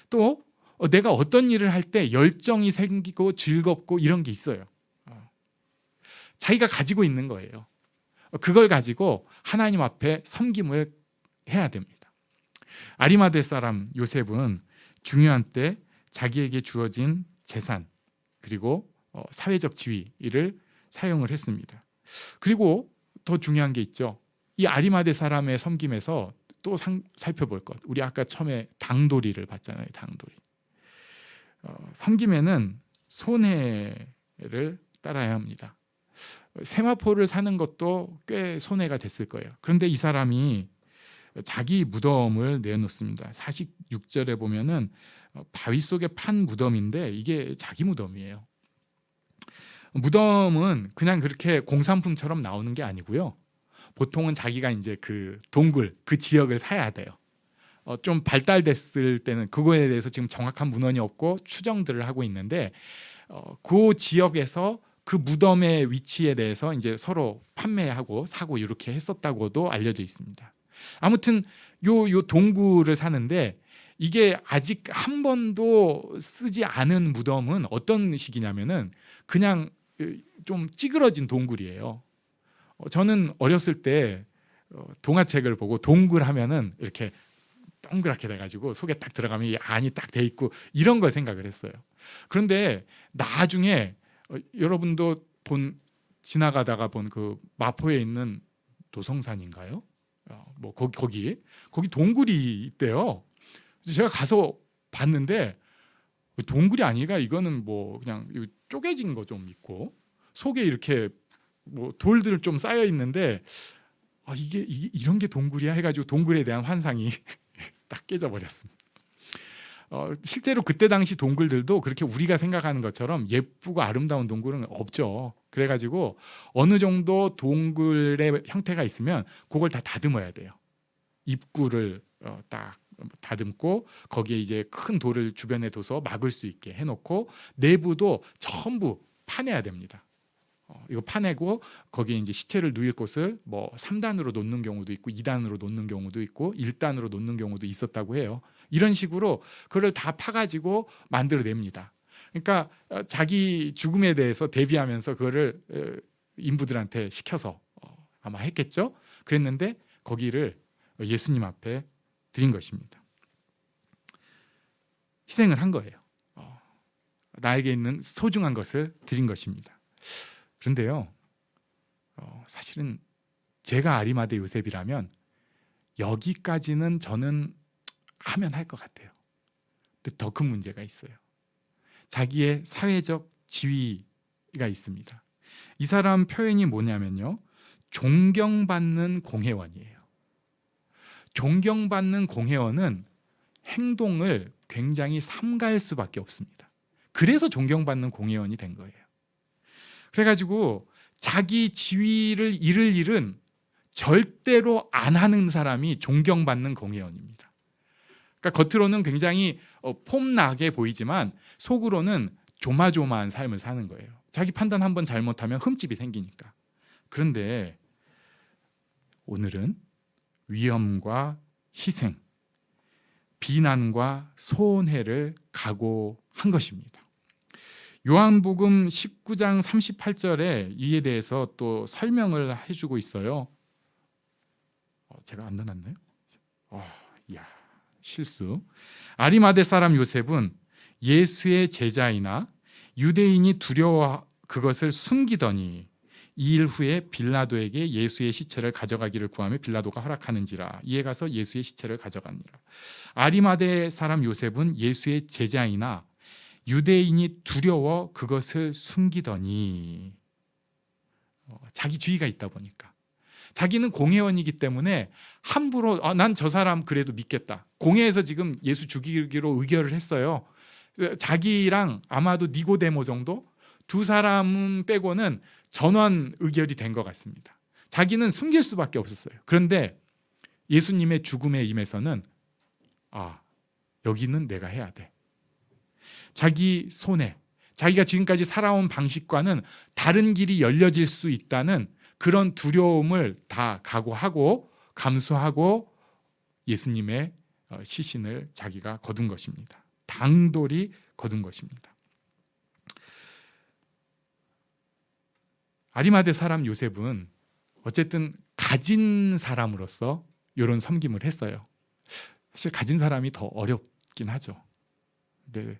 또 내가 어떤 일을 할 때 열정이 생기고 즐겁고 이런 게 있어요. 자기가 가지고 있는 거예요. 그걸 가지고 하나님 앞에 섬김을 해야 됩니다. 아리마대 사람 요셉은 중요한 때 자기에게 주어진 재산 그리고 사회적 지위를 사용을 했습니다. 그리고 더 중요한 게 있죠. 이 아리마대 사람의 섬김에서 또 살펴볼 것. 우리 아까 처음에 당돌이를 봤잖아요. 당돌이. 섬김에는 손해를 따라야 합니다. 세마포를 사는 것도 꽤 손해가 됐을 거예요. 그런데 이 사람이 자기 무덤을 내놓습니다. 46절에 보면은 바위 속에 판 무덤인데 이게 자기 무덤이에요. 무덤은 그냥 그렇게 공산품처럼 나오는 게 아니고요. 보통은 자기가 이제 그 동굴, 그 지역을 사야 돼요. 좀 발달됐을 때는 그거에 대해서 지금 정확한 문헌이 없고 추정들을 하고 있는데 그 지역에서 그 무덤의 위치에 대해서 이제 서로 판매하고 사고 이렇게 했었다고도 알려져 있습니다. 아무튼 요 동굴을 사는데 이게 아직 한 번도 쓰지 않은 무덤은 어떤 식이냐면은 그냥 좀 찌그러진 동굴이에요. 저는 어렸을 때 동화책을 보고 동굴 하면은 이렇게 동그랗게 돼가지고 속에 딱 들어가면 이 안이 딱 돼 있고 이런 걸 생각을 했어요. 그런데 나중에 여러분도 지나가다가 본 그 마포에 있는 도성산인가요? 뭐 거기 동굴이 있대요. 제가 가서 봤는데 동굴이 아니라 이거는 뭐 그냥 쪼개진 거 좀 있고 속에 이렇게 뭐 돌들 좀 쌓여 있는데 이게 이런 게 동굴이야 해가지고 동굴에 대한 환상이 딱 깨져버렸습니다. 실제로 그때 당시 동굴들도 그렇게 우리가 생각하는 것처럼 예쁘고 아름다운 동굴은 없죠. 그래가지고 어느 정도 동굴의 형태가 있으면 그걸 다 다듬어야 돼요. 입구를 딱 다듬고 거기에 이제 큰 돌을 주변에 둬서 막을 수 있게 해놓고 내부도 전부 파내야 됩니다. 이거 파내고 거기에 이제 시체를 누일 곳을 뭐 3단으로 놓는 경우도 있고 2단으로 놓는 경우도 있고 1단으로 놓는 경우도 있었다고 해요. 이런 식으로 그걸 다 파가지고 만들어냅니다. 그러니까 자기 죽음에 대해서 대비하면서 그거를 인부들한테 시켜서 아마 했겠죠. 그랬는데 거기를 예수님 앞에 드린 것입니다. 희생을 한 거예요. 나에게 있는 소중한 것을 드린 것입니다. 그런데요, 사실은 제가 아리마대 요셉이라면 여기까지는 저는 하면 할 것 같아요. 근데 더 큰 문제가 있어요. 자기의 사회적 지위가 있습니다. 이 사람 표현이 뭐냐면요, 존경받는 공회원이에요. 존경받는 공회원은 행동을 굉장히 삼가할 수밖에 없습니다. 그래서 존경받는 공회원이 된 거예요. 그래가지고 자기 지위를 잃을 일은 절대로 안 하는 사람이 존경받는 공회원입니다. 그러니까 겉으로는 굉장히 폼나게 보이지만 속으로는 조마조마한 삶을 사는 거예요. 자기 판단 한번 잘못하면 흠집이 생기니까. 그런데 오늘은 위험과 희생, 비난과 손해를 각오한 것입니다. 요한복음 19장 38절에 이에 대해서 또 설명을 해주고 있어요. 제가 안 넣어놨나요? 실수. 아리마대 사람 요셉은 예수의 제자이나 유대인이 두려워 그것을 숨기더니 2일 후에 빌라도에게 예수의 시체를 가져가기를 구하며 빌라도가 허락하는지라 이에 가서 예수의 시체를 가져가니라. 아리마대 사람 요셉은 예수의 제자이나 유대인이 두려워 그것을 숨기더니 자기 지위가 있다 보니까 자기는 공회원이기 때문에 함부로 난 저 사람 그래도 믿겠다. 공회에서 지금 예수 죽이기로 의결을 했어요. 자기랑 아마도 니고데모 정도 두 사람 빼고는 전원 의결이 된 것 같습니다. 자기는 숨길 수밖에 없었어요. 그런데 예수님의 죽음에 임해서는 여기는 내가 해야 돼. 자기 손에 자기가 지금까지 살아온 방식과는 다른 길이 열려질 수 있다는 그런 두려움을 다 각오하고 감수하고 예수님의 시신을 자기가 거둔 것입니다. 당돌이 거둔 것입니다. 아리마대 사람 요셉은 어쨌든 가진 사람으로서 이런 섬김을 했어요. 사실 가진 사람이 더 어렵긴 하죠. 근데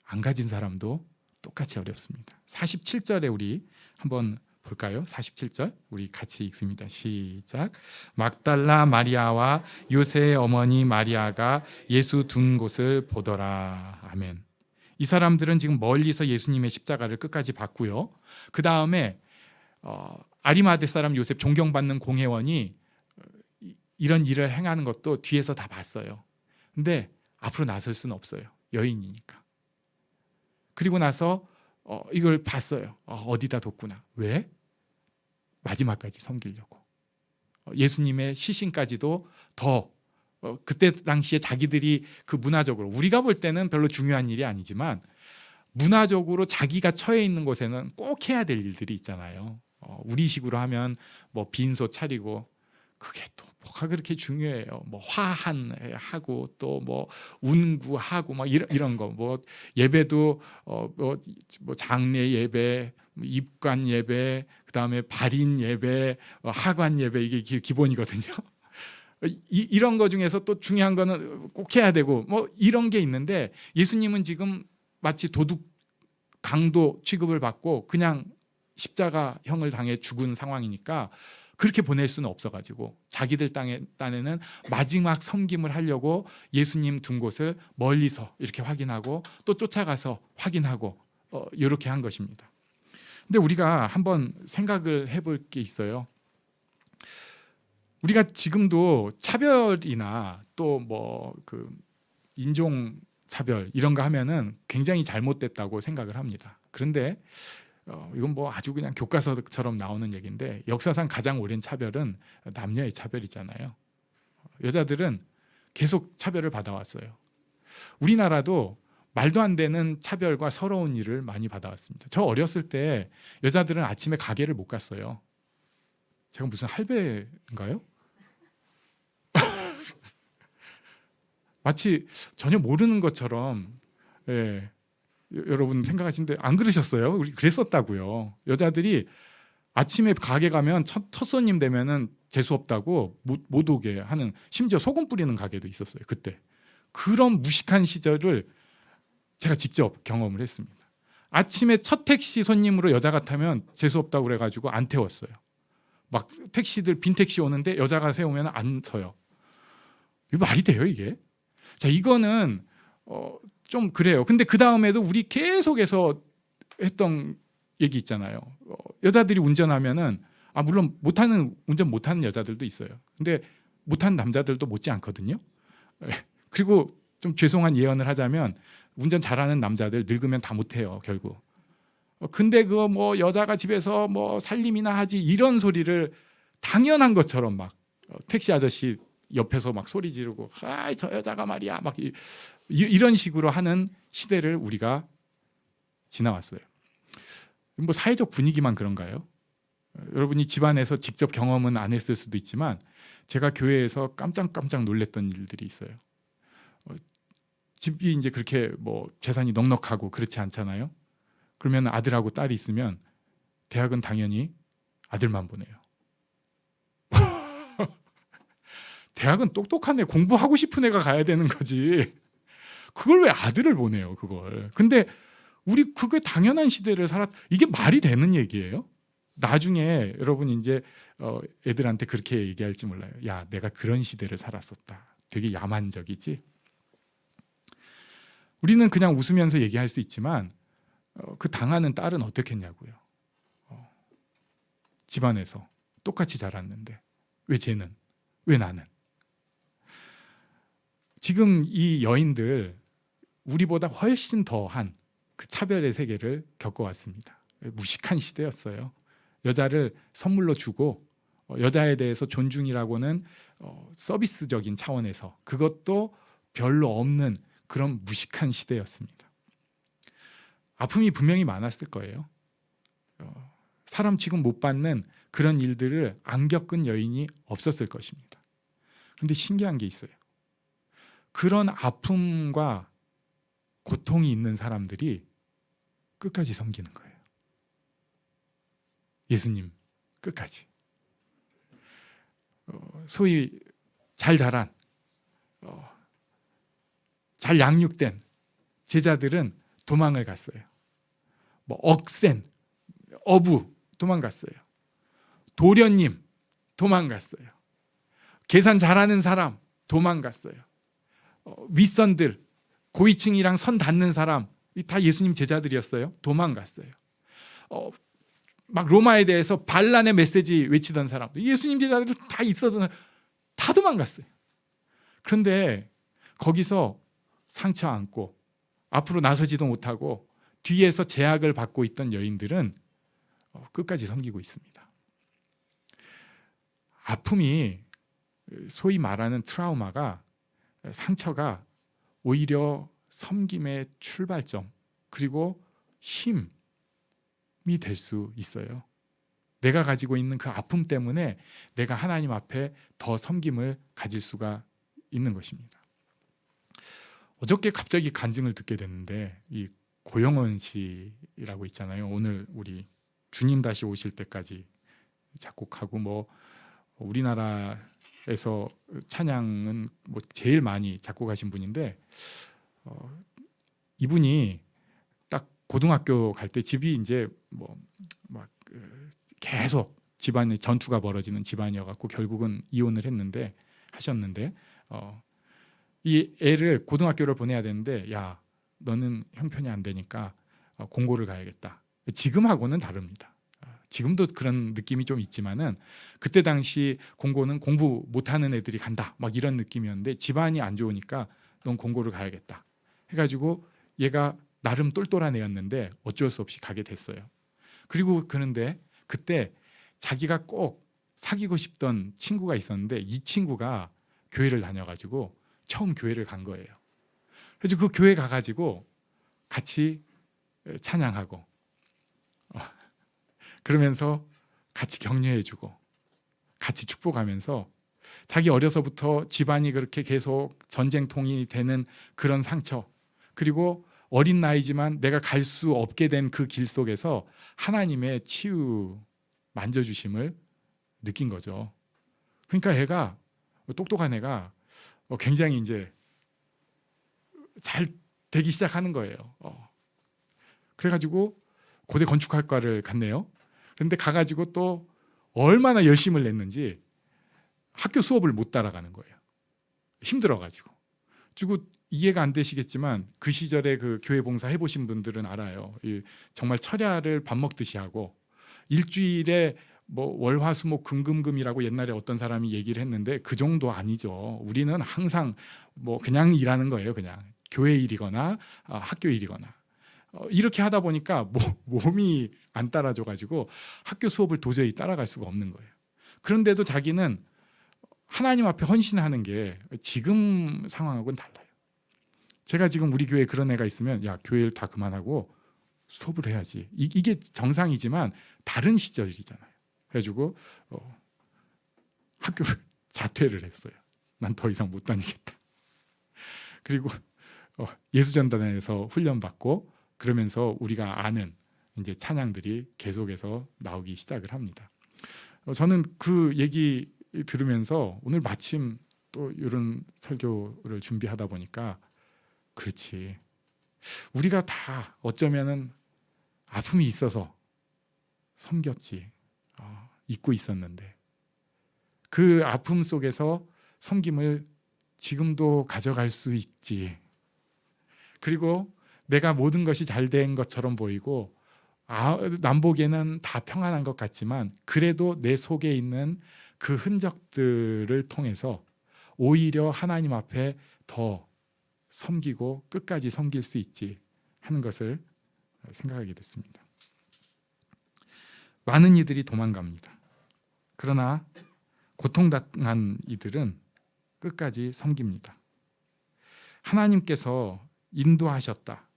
안 가진 사람도 똑같이 어렵습니다. 47절에 우리 한번 볼까요? 47절 우리 같이 읽습니다. 시작. 막달라 마리아와 요새의 어머니 마리아가 예수 둔 곳을 보더라. 아멘. 이 사람들은 지금 멀리서 예수님의 십자가를 끝까지 봤고요. 그 다음에 아리마대 사람 요셉 존경받는 공회원이 이런 일을 행하는 것도 뒤에서 다 봤어요. 근데 앞으로 나설 수는 없어요. 여인이니까. 그리고 나서 이걸 봤어요. 어디다 뒀구나. 왜? 마지막까지 섬기려고. 예수님의 시신까지도 더 그때 당시에 자기들이 그 문화적으로 우리가 볼 때는 별로 중요한 일이 아니지만 문화적으로 자기가 처해 있는 곳에는 꼭 해야 될 일들이 있잖아요. 우리식으로 하면 뭐 빈소 차리고 그게 또 뭐가 그렇게 중요해요? 뭐 화한하고 또 뭐 운구하고 막 이런 거 뭐 예배도 뭐 장례 예배, 뭐 입관 예배, 그다음에 발인 예배, 하관 예배 이게 기본이거든요. 이런 거 중에서 또 중요한 거는 꼭 해야 되고 뭐 이런 게 있는데 예수님은 지금 마치 도둑 강도 취급을 받고 그냥 십자가형을 당해 죽은 상황이니까 그렇게 보낼 수는 없어가지고 자기들 딴에는 마지막 섬김을 하려고 예수님 둔 곳을 멀리서 이렇게 확인하고 또 쫓아가서 확인하고 이렇게 한 것입니다. 근데 우리가 한번 생각을 해볼 게 있어요. 우리가 지금도 차별이나 또 뭐 그 인종 차별 이런 거 하면은 굉장히 잘못됐다고 생각을 합니다. 그런데 이건 뭐 아주 그냥 교과서처럼 나오는 얘기인데 역사상 가장 오랜 차별은 남녀의 차별이잖아요. 여자들은 계속 차별을 받아왔어요. 우리나라도 말도 안 되는 차별과 서러운 일을 많이 받아왔습니다. 저 어렸을 때 여자들은 아침에 가게를 못 갔어요. 제가 무슨 할배인가요? 마치 전혀 모르는 것처럼 여러분 생각하시는데 안 그러셨어요? 우리 그랬었다고요. 여자들이 아침에 가게 가면 첫 손님 되면은 재수 없다고 못 오게 하는, 심지어 소금 뿌리는 가게도 있었어요. 그때 그런 무식한 시절을 제가 직접 경험을 했습니다. 아침에 첫 택시 손님으로 여자가 타면 재수 없다고 그래가지고 안 태웠어요. 막 택시들 빈 택시 오는데 여자가 세우면 안 서요. 이거 말이 돼요 이게? 자, 이거는 좀 그래요. 근데 그 다음에도 우리 계속해서 했던 얘기 있잖아요. 여자들이 운전하면은 물론 운전 못하는 여자들도 있어요. 근데 못하는 남자들도 못지 않거든요. 그리고 좀 죄송한 예언을 하자면 운전 잘하는 남자들 늙으면 다 못해요 결국. 근데 그거 뭐 여자가 집에서 뭐 살림이나 하지 이런 소리를 당연한 것처럼 막 택시 아저씨 옆에서 막 소리 지르고 저 여자가 말이야 막 이런 식으로 하는 시대를 우리가 지나왔어요. 뭐 사회적 분위기만 그런가요? 여러분이 집안에서 직접 경험은 안 했을 수도 있지만 제가 교회에서 깜짝 놀랐던 일들이 있어요. 집이 이제 그렇게 뭐 재산이 넉넉하고 그렇지 않잖아요. 그러면 아들하고 딸이 있으면 대학은 당연히 아들만 보내요. 대학은 똑똑한 애, 공부하고 싶은 애가 가야 되는 거지. 그걸 왜 아들을 보내요, 그걸. 근데 우리 그게 당연한 시대를 이게 말이 되는 얘기예요? 나중에 여러분 이제 애들한테 그렇게 얘기할지 몰라요. 야, 내가 그런 시대를 살았었다. 되게 야만적이지. 우리는 그냥 웃으면서 얘기할 수 있지만 그 당하는 딸은 어떻겠냐고요. 집안에서 똑같이 자랐는데 왜 쟤는? 왜 나는? 지금 이 여인들 우리보다 훨씬 더한 그 차별의 세계를 겪어왔습니다. 무식한 시대였어요. 여자를 선물로 주고 여자에 대해서 존중이라고는 서비스적인 차원에서 그것도 별로 없는 그런 무식한 시대였습니다. 아픔이 분명히 많았을 거예요. 사람 취급 못 받는 그런 일들을 안 겪은 여인이 없었을 것입니다. 그런데 신기한 게 있어요. 그런 아픔과 고통이 있는 사람들이 끝까지 섬기는 거예요. 예수님 끝까지. 소위 잘 자란 잘 양육된 제자들은 도망을 갔어요. 뭐 억센 어부 도망갔어요. 도련님 도망갔어요. 계산 잘하는 사람 도망갔어요. 윗선들 고위층이랑 선 닿는 사람 다 예수님 제자들이었어요. 도망갔어요. 막 로마에 대해서 반란의 메시지 외치던 사람 예수님 제자들 다 있어도 다 도망갔어요. 그런데 거기서 상처 안고 앞으로 나서지도 못하고 뒤에서 제약을 받고 있던 여인들은 끝까지 섬기고 있습니다. 아픔이 소위 말하는 트라우마가 상처가 오히려 섬김의 출발점 그리고 힘이 될 수 있어요. 내가 가지고 있는 그 아픔 때문에 내가 하나님 앞에 더 섬김을 가질 수가 있는 것입니다. 어저께 갑자기 간증을 듣게 됐는데 이 고영원 씨라고 있잖아요. 오늘 우리 주님 다시 오실 때까지 작곡하고 뭐 우리나라에서 찬양은 뭐 제일 많이 작곡하신 분인데 이분이 딱 고등학교 갈 때 집이 이제 뭐 막 계속 집안에 전투가 벌어지는 집안이어갖고 결국은 이혼을 하셨는데 이 애를 고등학교를 보내야 되는데 야 너는 형편이 안 되니까 공고를 가야겠다. 지금하고는 다릅니다. 지금도 그런 느낌이 좀 있지만은 그때 당시 공고는 공부 못하는 애들이 간다 막 이런 느낌이었는데 집안이 안 좋으니까 넌 공고를 가야겠다 해가지고 얘가 나름 똘똘한 애였는데 어쩔 수 없이 가게 됐어요. 그리고 그런데 그때 자기가 꼭 사귀고 싶던 친구가 있었는데 이 친구가 교회를 다녀가지고 처음 교회를 간 거예요. 그래서 그 교회 가가지고 같이 찬양하고 그러면서 같이 격려해주고 같이 축복하면서 자기 어려서부터 집안이 그렇게 계속 전쟁통이 되는 그런 상처 그리고 어린 나이지만 내가 갈 수 없게 된 그 길 속에서 하나님의 치유 만져주심을 느낀 거죠. 그러니까 애가 똑똑한 애가 굉장히 이제 잘 되기 시작하는 거예요. 그래가지고 고대 건축학과를 갔네요. 그런데 가가지고 또 얼마나 열심을 냈는지 학교 수업을 못 따라가는 거예요. 힘들어가지고. 그리고 이해가 안 되시겠지만 그 시절에 그 교회 봉사 해보신 분들은 알아요. 정말 철야를 밥 먹듯이 하고 일주일에 뭐 월화수목 금금금이라고 옛날에 어떤 사람이 얘기를 했는데 그 정도 아니죠. 우리는 항상 뭐 그냥 일하는 거예요. 그냥 교회 일이거나 학교 일이거나 이렇게 하다 보니까 몸이 안 따라줘 가지고 학교 수업을 도저히 따라갈 수가 없는 거예요. 그런데도 자기는 하나님 앞에 헌신하는 게 지금 상황하고는 달라요. 제가 지금 우리 교회에 그런 애가 있으면 야 교회를 다 그만하고 수업을 해야지. 이게 정상이지만 다른 시절이잖아요. 그래가지고 학교를 자퇴를 했어요. 난 더 이상 못 다니겠다. 그리고 예수전단에서 훈련받고 그러면서 우리가 아는 이제 찬양들이 계속해서 나오기 시작을 합니다. 저는 그 얘기 들으면서 오늘 마침 또 이런 설교를 준비하다 보니까 그렇지. 우리가 다 어쩌면은 아픔이 있어서 섬겼지. 잊고 있었는데 그 아픔 속에서 섬김을 지금도 가져갈 수 있지. 그리고 내가 모든 것이 잘 된 것처럼 보이고 남 보기에는 다 평안한 것 같지만 그래도 내 속에 있는 그 흔적들을 통해서 오히려 하나님 앞에 더 섬기고 끝까지 섬길 수 있지 하는 것을 생각하게 됐습니다. 많은 이들이 도망갑니다. 그러나 고통당한 이들은 끝까지 섬깁니다. 하나님께서 인도하셨다.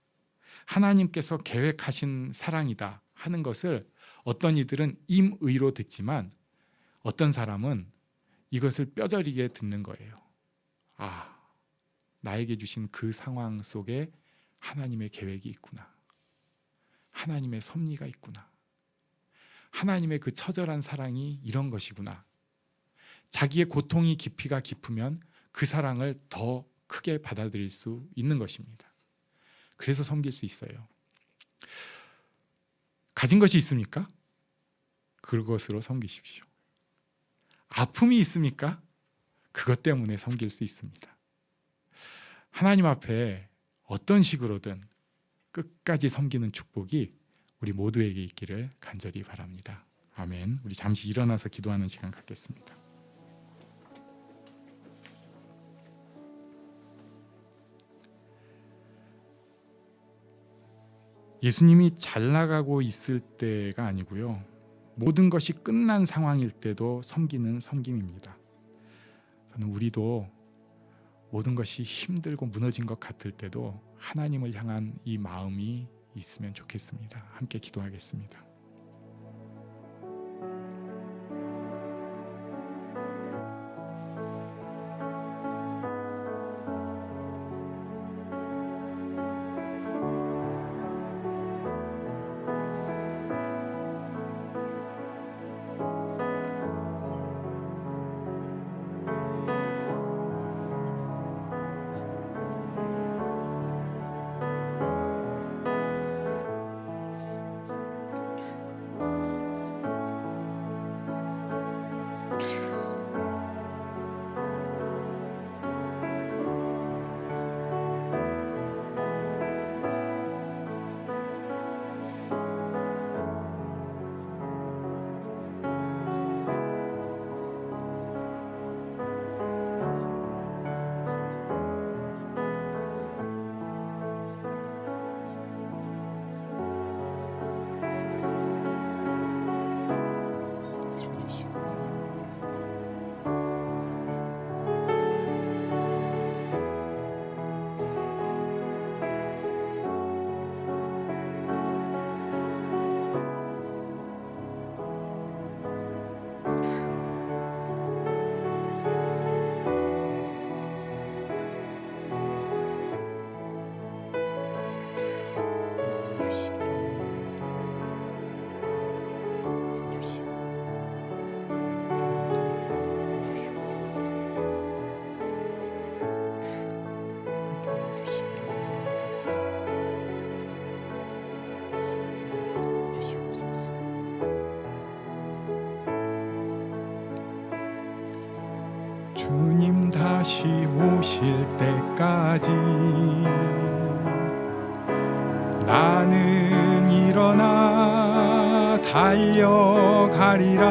하나님께서 계획하신 사랑이다 하는 것을 어떤 이들은 임의로 듣지만 어떤 사람은 이것을 뼈저리게 듣는 거예요. 나에게 주신 그 상황 속에 하나님의 계획이 있구나. 하나님의 섭리가 있구나. 하나님의 그 처절한 사랑이 이런 것이구나. 자기의 고통이 깊이가 깊으면 그 사랑을 더 크게 받아들일 수 있는 것입니다. 그래서 섬길 수 있어요. 가진 것이 있습니까? 그것으로 섬기십시오. 아픔이 있습니까? 그것 때문에 섬길 수 있습니다. 하나님 앞에 어떤 식으로든 끝까지 섬기는 축복이 우리 모두에게 있기를 간절히 바랍니다. 아멘. 우리 잠시 일어나서 기도하는 시간 갖겠습니다. 예수님이 잘 나가고 있을 때가 아니고요. 모든 것이 끝난 상황일 때도 섬기는 섬김입니다. 저는 우리도 모든 것이 힘들고 무너진 것 같을 때도 하나님을 향한 이 마음이 있으면 좋겠습니다. 함께 기도하겠습니다. 다시 오실 때까지 나는 일어나 달려가리라.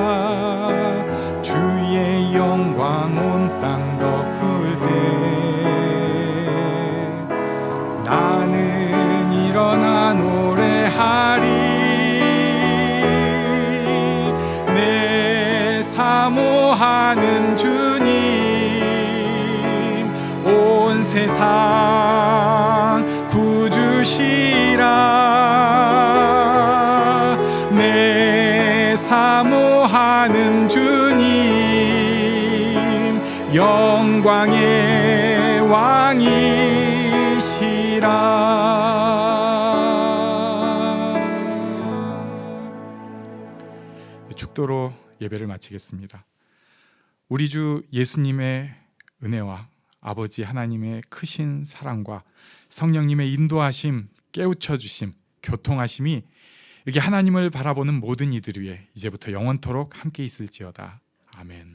주의 영광 온 땅 덮을 때 나는 일어나 노래하리. 내 사모하는 주님 온 세상 구주시라. 내 사모하는 주님 영광의 왕이시라. 축도로 예배를 마치겠습니다. 우리 주 예수님의 은혜와 아버지 하나님의 크신 사랑과 성령님의 인도하심, 깨우쳐 주심, 교통하심이 여기 하나님을 바라보는 모든 이들 위해 이제부터 영원토록 함께 있을지어다. 아멘.